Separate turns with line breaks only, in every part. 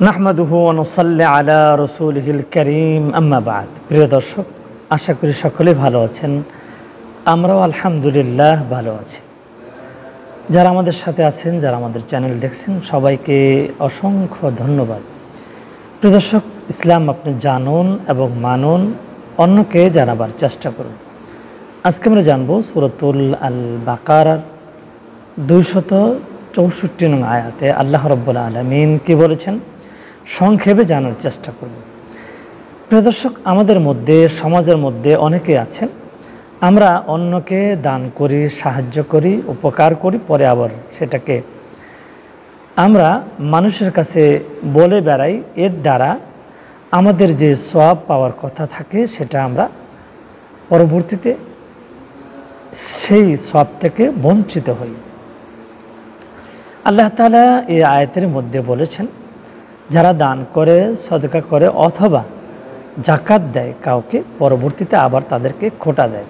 নাহমাদুহু ওয়া নুসাল্লি আলা রাসূলিহিল কারীম আম্মা বা'দ। প্রিয় দর্শক, আশা করি সকলে ভালো আছেন। আমরাও আলহামদুলিল্লাহ ভালো আছি। যারা আমাদের সাথে আছেন, যারা আমাদের চ্যানেল দেখছেন, সবাইকে অসংখ্য ধন্যবাদ। প্রিয় দর্শক, ইসলাম আপনি জানুন এবং মানুন, অন্যকে জানাবার চেষ্টা করুন। আজকে আমরা জানবো সূরাতুল আল বাকারার 264 নং আয়াতে আল্লাহ রাব্বুল আলামিন কি বলেছেন, সংক্ষেপে জানার চেষ্টা করব। প্রিয় দর্শক, আমাদের মধ্যে, সমাজের মধ্যে অনেকে আছেন, আমরা অন্যকে দান করি, সাহায্য করি, উপকার করি, পরে আবার সেটাকে আমরা মানুষের কাছে বলে বেড়াই। এর দ্বারা আমাদের যে সওয়াব পাওয়ার কথা থাকে সেটা আমরা পরবর্তীতে সেই সওয়াব থেকে বঞ্চিত হই। আল্লাহ তাআলা এই আয়াতের মধ্যে বলেছেন, যারা দান করে, সদকা করে অথবা জাকাত দেয় কাউকে, পরবর্তীতে আবার তাদেরকে খোটা দেয়,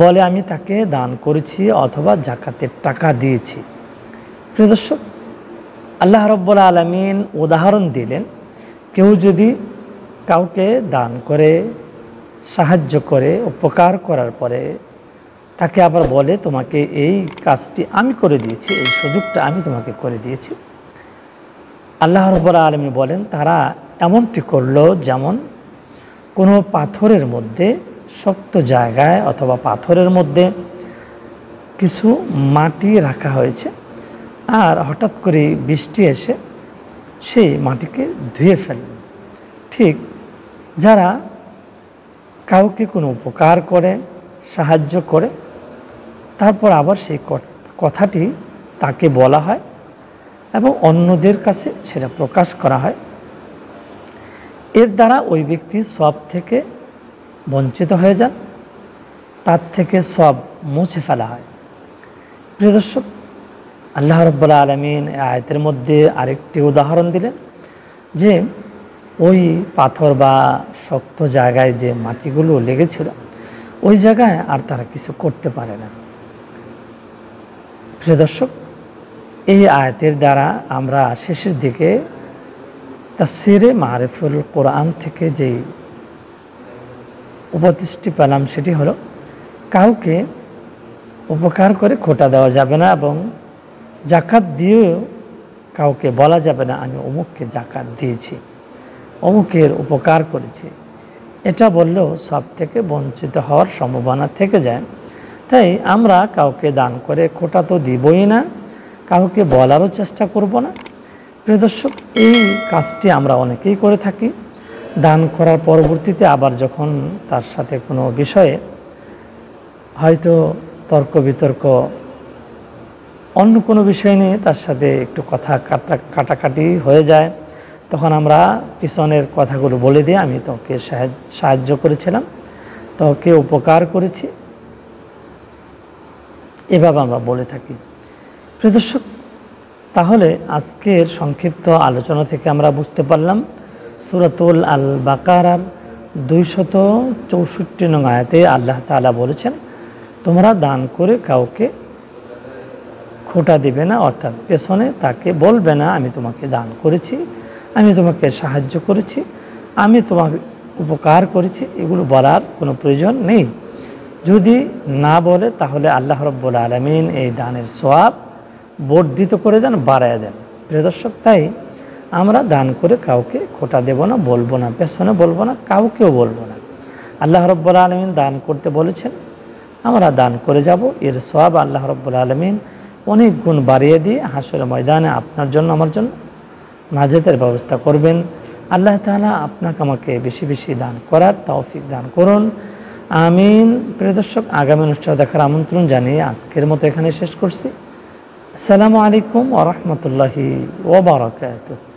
বলে আমি তাকে দান করেছি অথবা জাকাতের টাকা দিয়েছি। প্রিয় দর্শক, আল্লাহ রাব্বুল আলামিন উদাহরণ দিলেন, কেউ যদি কাউকে দান করে, সাহায্য করে, উপকার করার পরে তাকে আবার বলে তোমাকে এই কাজটি আমি করে দিয়েছি, এই সুযোগটা আমি তোমাকে করে দিয়েছি, আল্লাহ রাব্বুল আলামিন বলেন তারা এমনটি করলো যেমন কোনো পাথরের মধ্যে, শক্ত জায়গায় অথবা পাথরের মধ্যে কিছু মাটি রাখা হয়েছে, আর হঠাৎ করে বৃষ্টি এসে সেই মাটিকে ধুয়ে ফেলল। ঠিক যারা কাউকে কোনো উপকার করে, সাহায্য করে, তারপর আবার সেই কথাটি তাকে বলা হয় এবং অন্যদের কাছে সেটা প্রকাশ করা হয়, এর দ্বারা ওই ব্যক্তি সওয়াব থেকে বঞ্চিত হয়ে যান, তার থেকে সওয়াব মুছে ফেলা হয়। প্রিয় দর্শক, আল্লাহ রাব্বুল আলামিন আয়াতের মধ্যে আরেকটি উদাহরণ দিলেন যে ওই পাথর বা শক্ত জায়গায় যে মাটিগুলো লেগেছিল, ওই জায়গায় আর তারা কিছু করতে পারে না। প্রিয় দর্শক, এই আয়াতের দ্বারা আমরা শেষের দিকে তাফসিরে মারিফুল কোরআন থেকে যেই উপদেশটি পেলাম সেটি হলো, কাউকে উপকার করে খোটা দেওয়া যাবে না এবং জাকাত দিয়েও কাউকে বলা যাবে না আমি অমুককে জাকাত দিয়েছি, অমুকের উপকার করেছি। এটা বললেও সব থেকে বঞ্চিত হওয়ার সম্ভাবনা থেকে যায়। তাই আমরা কাউকে দান করে খোটা তো দিবই না, কাউকে বলারও চেষ্টা করব না। প্রিয় দর্শক, এই কাজটি আমরা অনেকেই করে থাকি। দান করার পরবর্তীতে আবার যখন তার সাথে কোনো বিষয়ে হয়তো তর্ক বিতর্ক, অন্য কোনো বিষয় নিয়ে তার সাথে একটু কথা কাটাকাটি হয়ে যায়, তখন আমরা পিছনের কথাগুলো বলে দিয়ে আমি তোকে সাহায্য করেছিলাম, তোকে উপকার করেছি, এভাবে আমরা বলে থাকি। প্রিয় দর্শক, তাহলে আজকের সংক্ষিপ্ত আলোচনা থেকে আমরা বুঝতে পারলাম সূরাতুল আল বাকারার 264 নং আয়াতে আল্লাহ তাআলা বলেছেন, তোমরা দান করে কাউকে খোটা দিবে না, অর্থাৎ পেছনে তাকে বলবে না আমি তোমাকে দান করেছি, আমি তোমাকে সাহায্য করেছি, আমি তোমাকে উপকার করেছি, এগুলো বলার কোনো প্রয়োজন নেই। যদি না বলে তাহলে আল্লাহ রাব্বুল আলামিন এই দানের সওয়াব বর্ধিত করে দেন, বাড়ায় দেন। প্রিয় দর্শক, তাই আমরা দান করে কাউকে খোটা দেব না, বলবো না, পেছনে বলবো না, কাউকেও বলবো না। আল্লাহ রাব্বুল আলামিন দান করতে বলেছেন, আমরা দান করে যাব, এর সওয়াব আল্লাহ রাব্বুল আলামিন অনেক গুণ বাড়িয়ে দিয়ে হাসরের ময়দানে আপনার জন্য, আমার জন্য নাজাতের ব্যবস্থা করবেন। আল্লাহ তাআলা আপনাকে আমাকে বেশি বেশি দান করার তৌফিক দান করুন, আমিন। প্রিয় দর্শক, আগামী অনুষ্ঠান দেখার আমন্ত্রণ জানিয়ে আজকের মতো এখানে শেষ করছি। আসসালামু আলাইকুম ওয়া রাহমাতুল্লাহি ওয়া বারাকাতুহু।